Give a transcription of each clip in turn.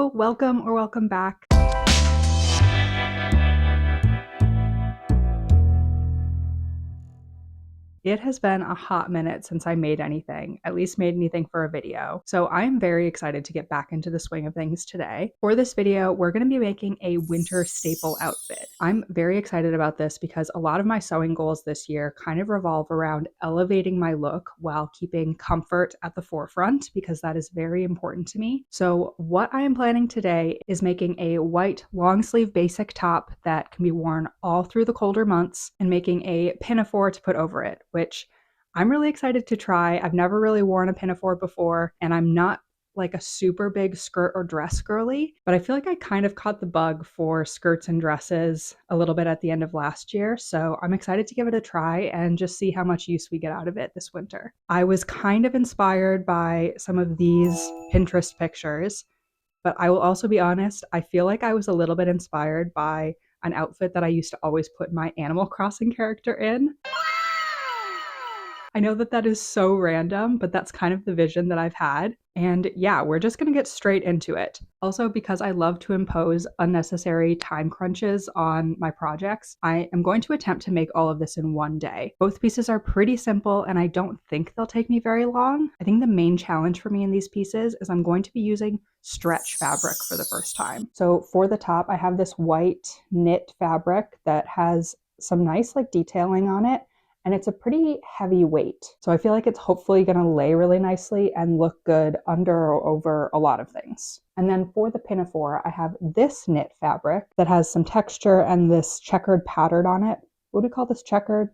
Hello, welcome or welcome back. It has been a hot minute since I made anything, at least made anything for a video. So I'm very excited to get back into the swing of things today. For this video, we're going to be making a winter staple outfit. I'm very excited about this because a lot of my sewing goals this year kind of revolve around elevating my look while keeping comfort at the forefront because that is very important to me. So what I am planning today is making a white long sleeve basic top that can be worn all through the colder months and making a pinafore to put over it, which I'm really excited to try. I've never really worn a pinafore before, and I'm not like a super big skirt or dress girly, but I feel like I kind of caught the bug for skirts and dresses a little bit at the end of last year. So I'm excited to give it a try and just see how much use we get out of it this winter. I was kind of inspired by some of these Pinterest pictures, but I will also be honest, I feel like I was a little bit inspired by an outfit that I used to always put my Animal Crossing character in. I know that that is so random, but that's kind of the vision that I've had. And yeah, we're just going to get straight into it. Also, because I love to impose unnecessary time crunches on my projects, I am going to attempt to make all of this in one day. Both pieces are pretty simple, and I don't think they'll take me very long. I think the main challenge for me in these pieces is I'm going to be using stretch fabric for the first time. So for the top, I have this white knit fabric that has some nice detailing on it, and it's a pretty heavy weight. So I feel like it's hopefully going to lay really nicely and look good under or over a lot of things. And then for the pinafore, I have this knit fabric that has some texture and this checkered pattern on it. What do we call this, checkered?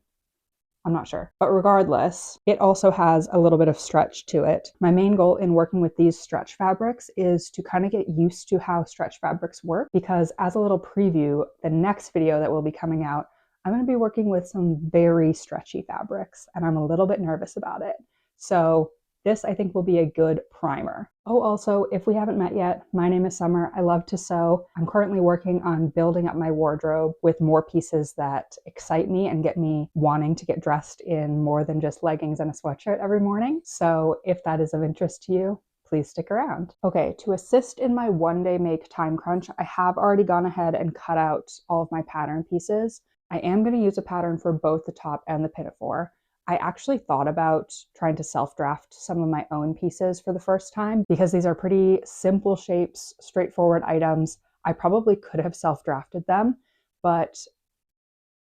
I'm not sure. But regardless, it also has a little bit of stretch to it. My main goal in working with these stretch fabrics is to kind of get used to how stretch fabrics work, because as a little preview, the next video that will be coming out, I'm going to be working with some very stretchy fabrics, and I'm a little bit nervous about it. So this, I think, will be a good primer. Oh, also, if we haven't met yet, my name is Summer. I love to sew. I'm currently working on building up my wardrobe with more pieces that excite me and get me wanting to get dressed in more than just leggings and a sweatshirt every morning. So if that is of interest to you, please stick around. Okay, to assist in my one-day make time crunch, I have already gone ahead and cut out all of my pattern pieces. I am going to use a pattern for both the top and the pinafore. I actually thought about trying to self-draft some of my own pieces for the first time because these are pretty simple shapes, straightforward items. I probably could have self-drafted them, but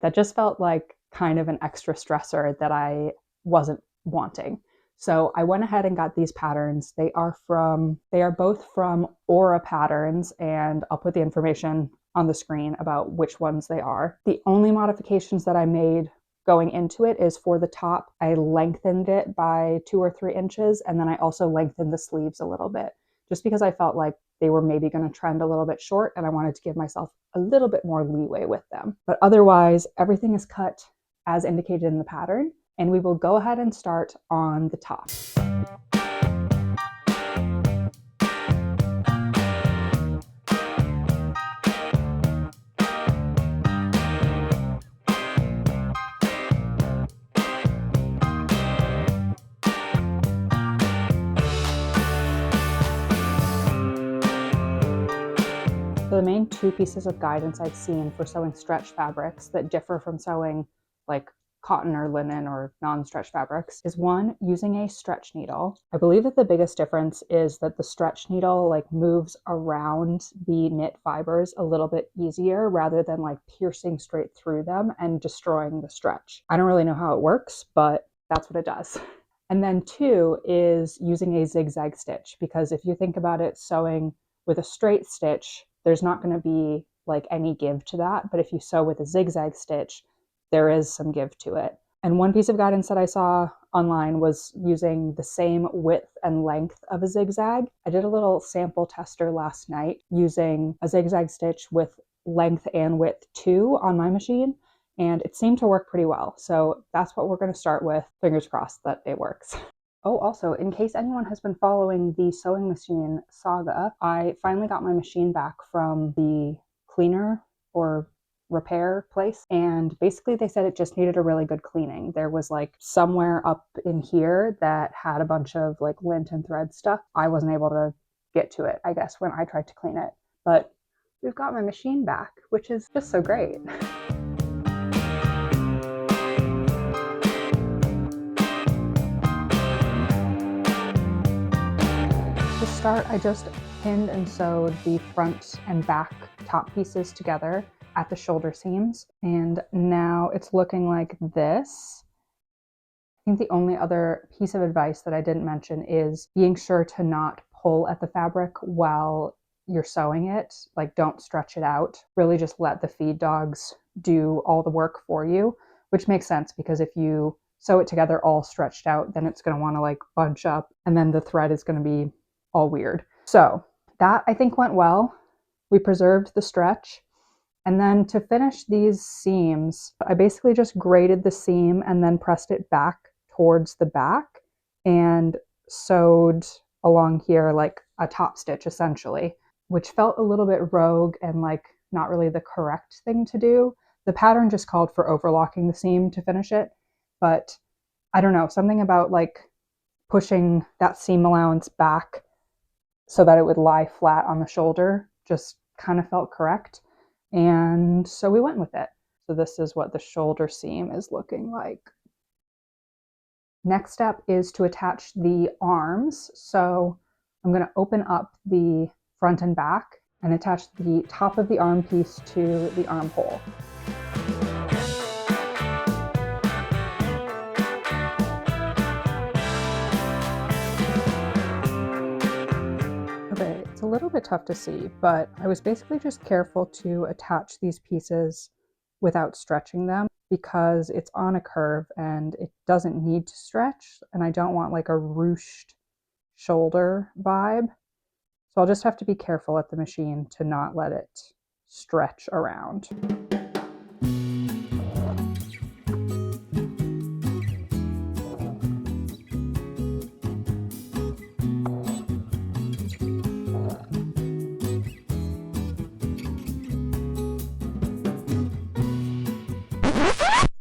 that just felt like kind of an extra stressor that I wasn't wanting. So I went ahead and got these patterns. They are both from Aura Patterns, and I'll put the information on the screen about which ones they are. The only modifications that I made going into it is for the top, I lengthened it by 2 or 3 inches, and then I also lengthened the sleeves a little bit, just because I felt like they were maybe going to trend a little bit short, and I wanted to give myself a little bit more leeway with them. But otherwise, everything is cut as indicated in the pattern, and we will go ahead and start on the top. So the main 2 pieces of guidance I've seen for sewing stretch fabrics that differ from sewing like cotton or linen or non-stretch fabrics is 1, using a stretch needle. I believe that the biggest difference is that the stretch needle moves around the knit fibers a little bit easier rather than piercing straight through them and destroying the stretch. I don't really know how it works, but that's what it does. And then 2 is using a zigzag stitch, because if you think about it, sewing with a straight stitch, there's not going to be any give to that. But if you sew with a zigzag stitch, there is some give to it. And one piece of guidance that I saw online was using the same width and length of a zigzag. I did a little sample tester last night using a zigzag stitch with length and width 2 on my machine, and it seemed to work pretty well. So that's what we're going to start with. Fingers crossed that it works. Oh, also, in case anyone has been following the sewing machine saga, I finally got my machine back from the cleaner or repair place, and basically they said it just needed a really good cleaning. There was somewhere up in here that had a bunch of lint and thread stuff. I wasn't able to get to it, I guess, when I tried to clean it. But we've got my machine back, which is just so great. To start, I just pinned and sewed the front and back top pieces together at the shoulder seams, and now it's looking like this. I think the only other piece of advice that I didn't mention is being sure to not pull at the fabric while you're sewing it. Like, don't stretch it out. Really just let the feed dogs do all the work for you, which makes sense because if you sew it together all stretched out, then it's going to want to like bunch up and then the thread is going to be all weird. So that I think went well. We preserved the stretch. And then to finish these seams, I basically just graded the seam and then pressed it back towards the back and sewed along here like a top stitch essentially, which felt a little bit rogue and like not really the correct thing to do. The pattern just called for overlocking the seam to finish it, but I don't know, something about like pushing that seam allowance back so that it would lie flat on the shoulder just kind of felt correct. And so we went with it. So this is what the shoulder seam is looking like. Next step is to attach the arms. So I'm going to open up the front and back and attach the top of the arm piece to the armhole. Okay, it's a little bit tough to see, but I was basically just careful to attach these pieces without stretching them because it's on a curve and it doesn't need to stretch, and I don't want like a ruched shoulder vibe. So I'll just have to be careful at the machine to not let it stretch around.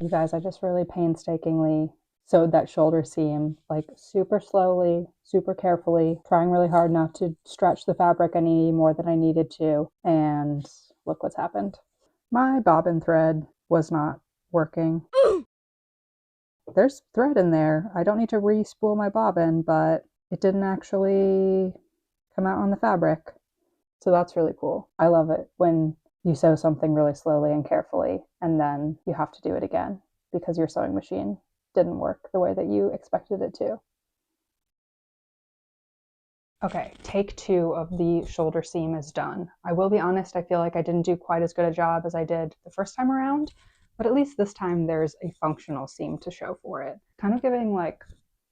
You guys, I just really painstakingly sewed that shoulder seam like super slowly, super carefully, trying really hard not to stretch the fabric any more than I needed to. And look what's happened. My bobbin thread was not working. There's thread in there. I don't need to re-spool my bobbin, but it didn't actually come out on the fabric. So that's really cool. I love it when you sew something really slowly and carefully, and then you have to do it again because your sewing machine didn't work the way that you expected it to. Okay, take 2 of the shoulder seam is done. I will be honest, I feel like I didn't do quite as good a job as I did the first time around, but at least this time there's a functional seam to show for it. Kind of giving like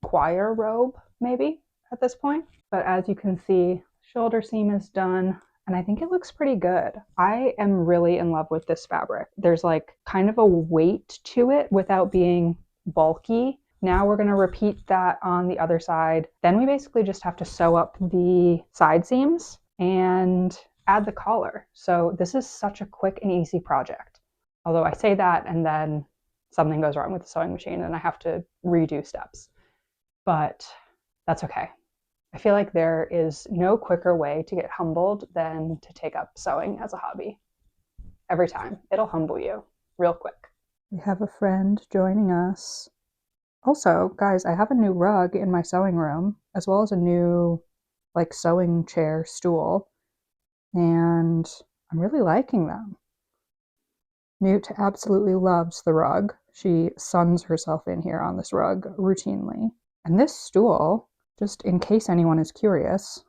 choir robe maybe at this point. But as you can see, shoulder seam is done. And I think it looks pretty good. I am really in love with this fabric. There's like kind of a weight to it without being bulky. Now we're going to repeat that on the other side. Then we basically just have to sew up the side seams and add the collar. So this is such a quick and easy project. Although I say that and then something goes wrong with the sewing machine and I have to redo steps. But that's okay. I feel like there is no quicker way to get humbled than to take up sewing as a hobby. Every time. It'll humble you real quick. We have a friend joining us. Also, guys, I have a new rug in my sewing room, as well as a new like sewing chair stool, and I'm really liking them. Newt absolutely loves the rug. She suns herself in here on this rug routinely. And this stool, just in case anyone is curious,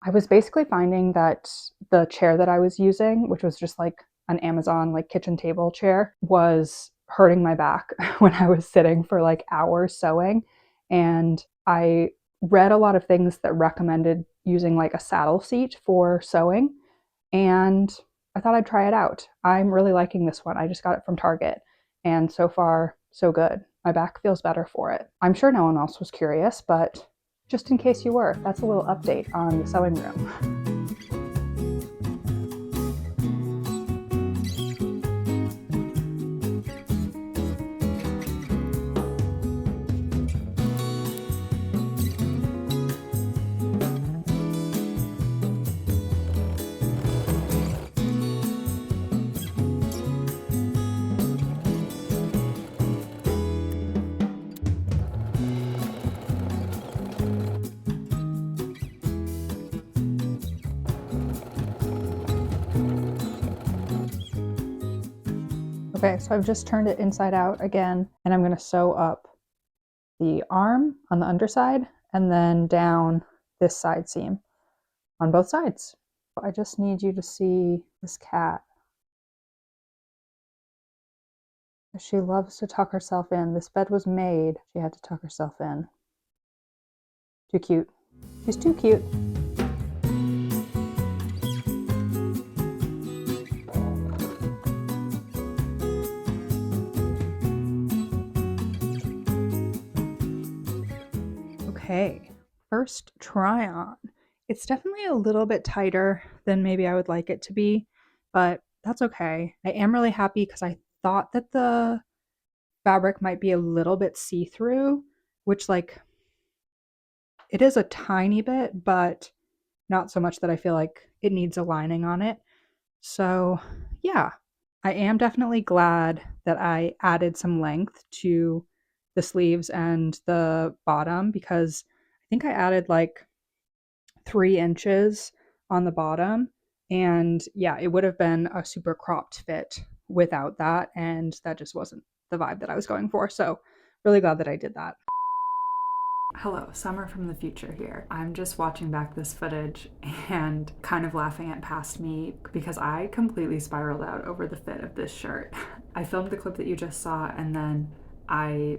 I was basically finding that the chair that I was using, which was just like an Amazon like kitchen table chair, was hurting my back when I was sitting for like hours sewing. And I read a lot of things that recommended using like a saddle seat for sewing, and I thought I'd try it out. I'm really liking this one. I just got it from Target, and so far so good. My back feels better for it. I'm sure no one else was curious, but just in case you were, that's a little update on the sewing room. Okay, so I've just turned it inside out again, and I'm gonna sew up the arm on the underside and then down this side seam on both sides. I just need you to see this cat. She loves to tuck herself in. This bed was made, she had to tuck herself in. Too cute. She's too cute. Okay, first try on. It's definitely a little bit tighter than maybe I would like it to be, but that's okay. I am really happy because I thought that the fabric might be a little bit see-through, which like it is a tiny bit, but not so much that I feel like it needs a lining on it. So yeah, I am definitely glad that I added some length to the sleeves and the bottom because I think I added like 3 inches on the bottom. And yeah, it would have been a super cropped fit without that. And that just wasn't the vibe that I was going for. So really glad that I did that. Hello, Summer from the future here. I'm just watching back this footage and kind of laughing at past me because I completely spiraled out over the fit of this shirt. I filmed the clip that you just saw and then I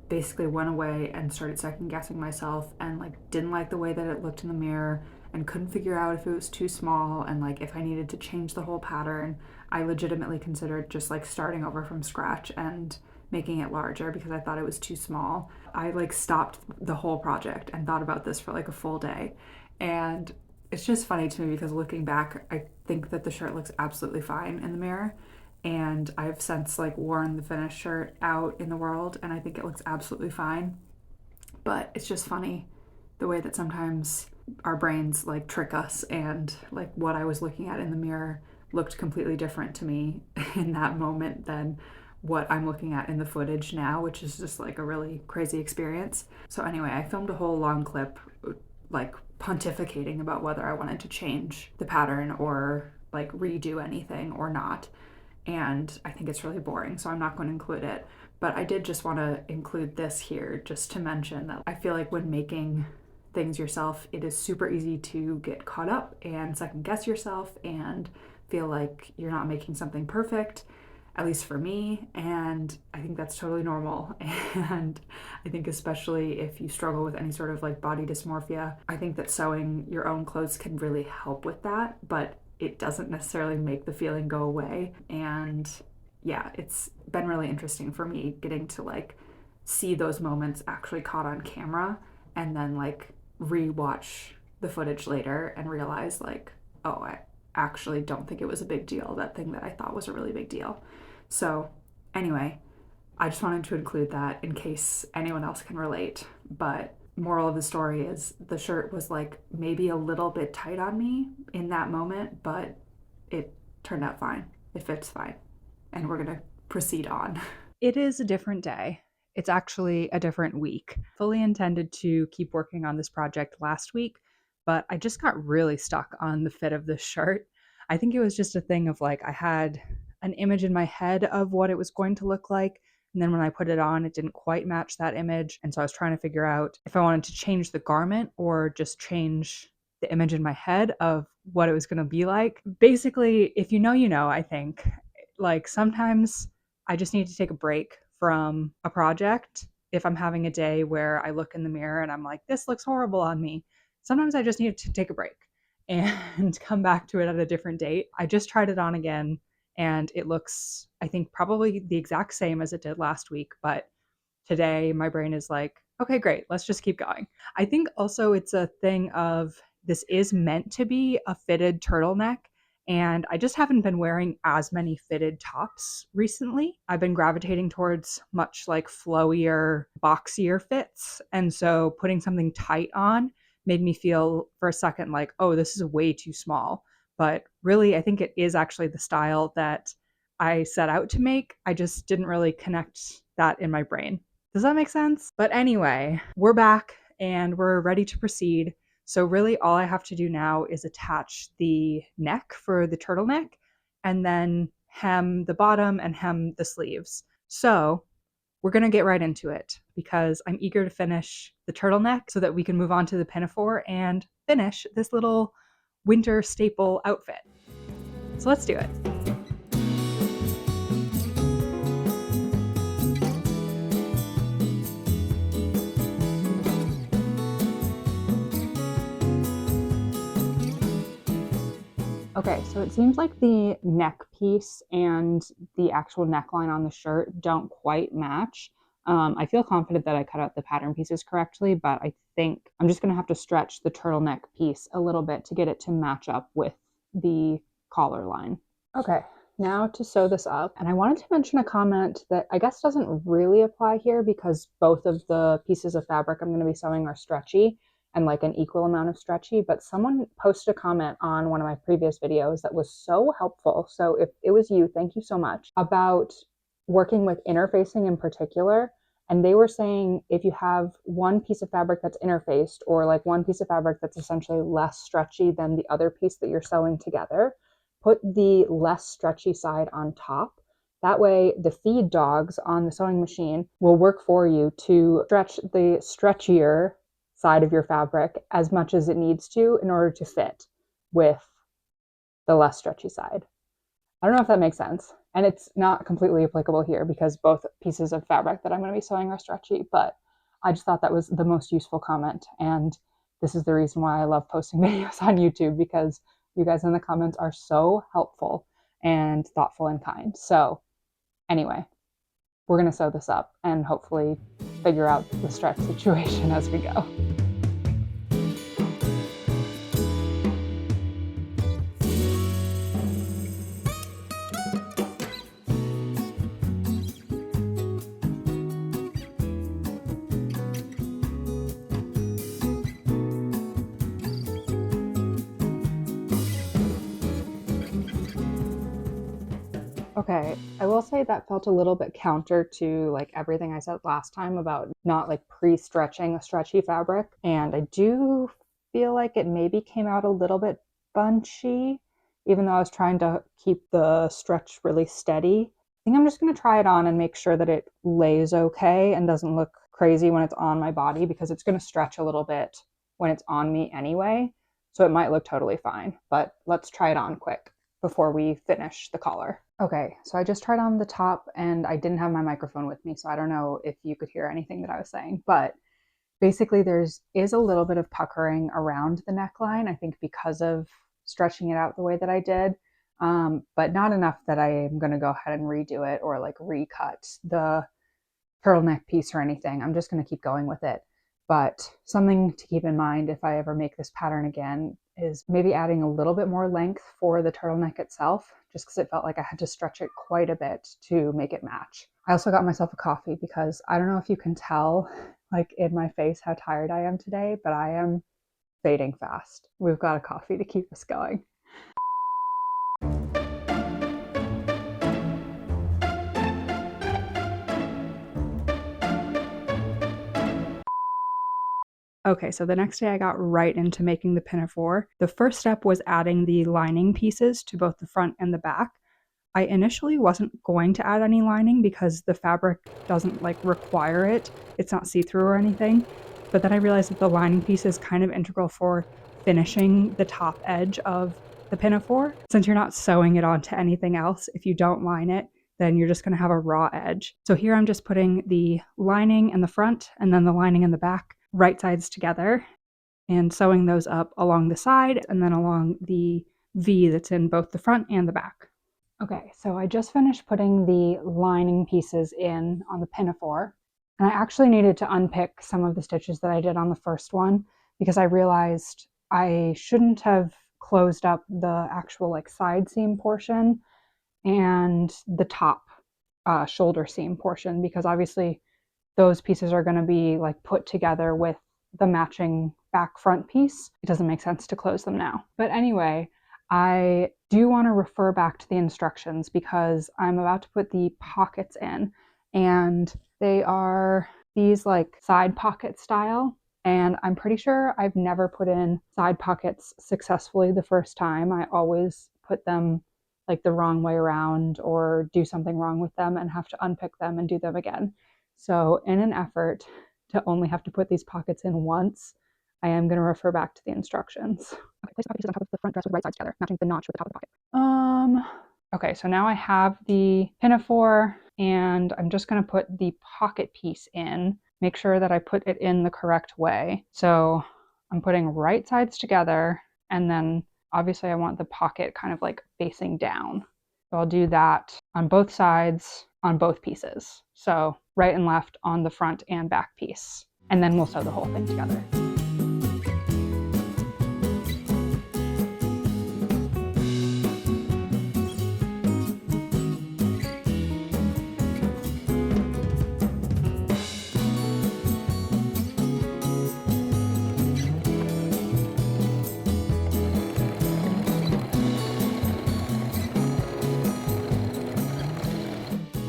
basically went away and started second guessing myself and like didn't like the way that it looked in the mirror and couldn't figure out if it was too small and like if I needed to change the whole pattern. I legitimately considered just like starting over from scratch and making it larger because I thought it was too small. I like stopped the whole project and thought about this for like a full day. And it's just funny to me because looking back, I think that the shirt looks absolutely fine in the mirror. And I've since like worn the finished shirt out in the world and I think it looks absolutely fine. But it's just funny the way that sometimes our brains like trick us and like what I was looking at in the mirror looked completely different to me in that moment than what I'm looking at in the footage now, which is just like a really crazy experience. So anyway, I filmed a whole long clip like pontificating about whether I wanted to change the pattern or like redo anything or not. And I think it's really boring, so I'm not going to include it. But I did just want to include this here just to mention that I feel like when making things yourself, it is super easy to get caught up and second guess yourself and feel like you're not making something perfect, at least for me. And I think that's totally normal. And I think especially if you struggle with any sort of like body dysmorphia, I think that sewing your own clothes can really help with that. But it doesn't necessarily make the feeling go away. And yeah, it's been really interesting for me getting to like see those moments actually caught on camera and then like rewatch the footage later and realize like, oh, I actually don't think it was a big deal, that thing that I thought was a really big deal. So anyway, I just wanted to include that in case anyone else can relate. But moral of the story is the shirt was like maybe a little bit tight on me in that moment, but it turned out fine. It fits fine. And we're going to proceed on. It is a different day. It's actually a different week. Fully intended to keep working on this project last week, but I just got really stuck on the fit of this shirt. I think it was just a thing of like I had an image in my head of what it was going to look like. And then when I put it on, it didn't quite match that image. And so I was trying to figure out if I wanted to change the garment or just change the image in my head of what it was going to be like. Basically, if you know, you know, I think. Like sometimes I just need to take a break from a project. If I'm having a day where I look in the mirror and I'm like, this looks horrible on me, sometimes I just need to take a break and come back to it at a different date. I just tried it on again and it looks, I think, probably the exact same as it did last week. But today my brain is like, okay, great, let's just keep going. I think also it's a thing of this is meant to be a fitted turtleneck. And I just haven't been wearing as many fitted tops recently. I've been gravitating towards much like flowier, boxier fits. And so putting something tight on made me feel for a second like, oh, this is way too small. But really, I think it is actually the style that I set out to make. I just didn't really connect that in my brain. Does that make sense? But anyway, we're back and we're ready to proceed. So really all I have to do now is attach the neck for the turtleneck and then hem the bottom and hem the sleeves. So we're going to get right into it because I'm eager to finish the turtleneck so that we can move on to the pinafore and finish this little winter staple outfit. So let's do it. Okay, so it seems like the neck piece and the actual neckline on the shirt don't quite match. I feel confident that I cut out the pattern pieces correctly, but I think I'm just going to have to stretch the turtleneck piece a little bit to get it to match up with the collar line. Okay, now to sew this up. And I wanted to mention a comment that I guess doesn't really apply here because both of the pieces of fabric I'm going to be sewing are stretchy and like an equal amount of stretchy, but someone posted a comment on one of my previous videos that was so helpful. So if it was you, thank you so much, about working with interfacing in particular. And they were saying if you have one piece of fabric that's interfaced or like one piece of fabric that's essentially less stretchy than the other piece that you're sewing together, put the less stretchy side on top. That way the feed dogs on the sewing machine will work for you to stretch the stretchier side of your fabric as much as it needs to in order to fit with the less stretchy side. I don't know if that makes sense. And it's not completely applicable here because both pieces of fabric that I'm going to be sewing are stretchy, but I just thought that was the most useful comment. And this is the reason why I love posting videos on YouTube, because you guys in the comments are so helpful and thoughtful and kind. So anyway, we're going to sew this up and hopefully figure out the stretch situation as we go. Okay, I will say that felt a little bit counter to like everything I said last time about not like pre-stretching a stretchy fabric. And I do feel like it maybe came out a little bit bunchy, even though I was trying to keep the stretch really steady. I think I'm just going to try it on and make sure that it lays okay and doesn't look crazy when it's on my body, because it's going to stretch a little bit when it's on me anyway. So it might look totally fine, but let's try it on quick before we finish the collar. Okay, so I just tried on the top and I didn't have my microphone with me, so I don't know if you could hear anything that I was saying, but basically is a little bit of puckering around the neckline, I think because of stretching it out the way that I did, but not enough that I am going to go ahead and redo it or like recut the turtleneck piece or anything. I'm just going to keep going with it. But something to keep in mind if I ever make this pattern again is maybe adding a little bit more length for the turtleneck itself, just because it felt like I had to stretch it quite a bit to make it match. I also got myself a coffee because I don't know if you can tell like in my face how tired I am today, but I am fading fast. We've got a coffee to keep us going. Okay, so the next day I got right into making the pinafore. The first step was adding the lining pieces to both the front and the back. I initially wasn't going to add any lining because the fabric doesn't like require it. It's not see-through or anything. But then I realized that the lining piece is kind of integral for finishing the top edge of the pinafore. Since you're not sewing it onto anything else, if you don't line it, then you're just going to have a raw edge. So here I'm just putting the lining in the front and then the lining in the back, right sides together, and sewing those up along the side and then along the V that's in both the front and the back. Okay, so I just finished putting the lining pieces in on the pinafore, and I actually needed to unpick some of the stitches that I did on the first one because I realized I shouldn't have closed up the actual like side seam portion and the top shoulder seam portion, because obviously those pieces are going to be like put together with the matching back front piece. It doesn't make sense to close them now. But anyway, I do want to refer back to the instructions because I'm about to put the pockets in, and they are these like side pocket style. And I'm pretty sure I've never put in side pockets successfully the first time. I always put them like the wrong way around or do something wrong with them and have to unpick them and do them again. So in an effort to only have to put these pockets in once, I am going to refer back to the instructions. Okay, place the pocket pieces on top of the front dress with the right sides together, matching the notch with the top of the pocket. Okay, so now I have the pinafore and I'm just going to put the pocket piece in. Make sure that I put it in the correct way. So I'm putting right sides together, and then obviously I want the pocket kind of like facing down. So I'll do that on both sides on both pieces. So right and left on the front and back piece. And then we'll sew the whole thing together.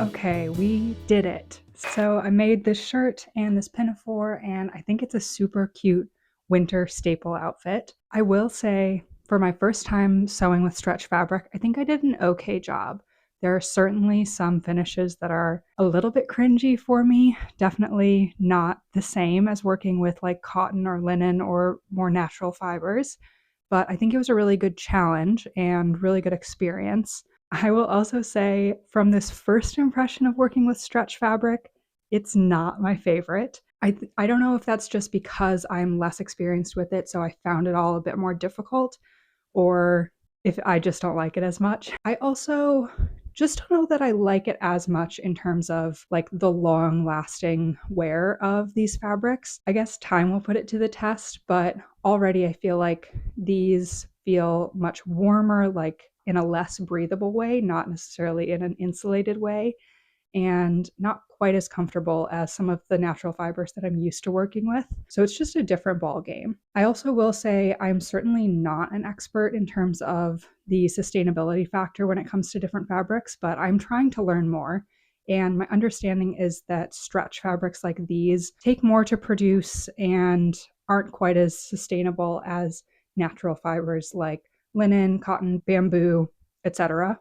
Okay, we did it. So I made this shirt and this pinafore, and I think it's a super cute winter staple outfit. I will say, for my first time sewing with stretch fabric, I think I did an okay job. There are certainly some finishes that are a little bit cringy for me, definitely not the same as working with like cotton or linen or more natural fibers, but I think it was a really good challenge and really good experience. I will also say, from this first impression of working with stretch fabric, it's not my favorite. I don't know if that's just because I'm less experienced with it, so I found it all a bit more difficult, or if I just don't like it as much. I also just don't know that I like it as much in terms of like the long lasting wear of these fabrics. I guess time will put it to the test, but already I feel like these feel much warmer, like in a less breathable way, not necessarily in an insulated way, and not quite as comfortable as some of the natural fibers that I'm used to working with. So it's just a different ball game. I also will say I'm certainly not an expert in terms of the sustainability factor when it comes to different fabrics, but I'm trying to learn more. And my understanding is that stretch fabrics like these take more to produce and aren't quite as sustainable as natural fibers like linen, cotton, bamboo, etc.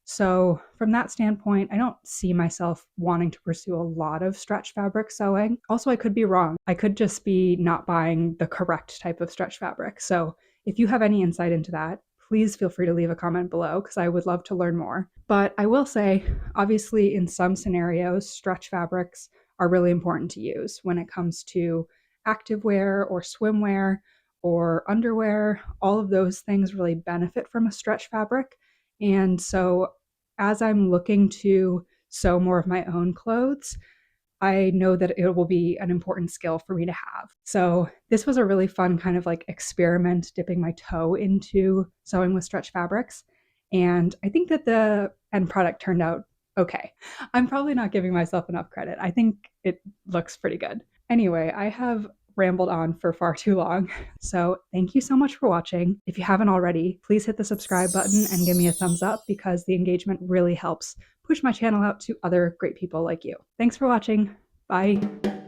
So, from that standpoint, I don't see myself wanting to pursue a lot of stretch fabric sewing. Also, I could be wrong. I could just be not buying the correct type of stretch fabric. So, if you have any insight into that, please feel free to leave a comment below because I would love to learn more. But I will say, obviously, in some scenarios, stretch fabrics are really important to use when it comes to activewear or swimwear or underwear. All of those things really benefit from a stretch fabric. And so as I'm looking to sew more of my own clothes, I know that it will be an important skill for me to have. So this was a really fun kind of like experiment, dipping my toe into sewing with stretch fabrics. And I think that the end product turned out okay. I'm probably not giving myself enough credit. I think it looks pretty good. Anyway, I have rambled on for far too long. So thank you so much for watching. If you haven't already, please hit the subscribe button and give me a thumbs up because the engagement really helps push my channel out to other great people like you. Thanks for watching. Bye.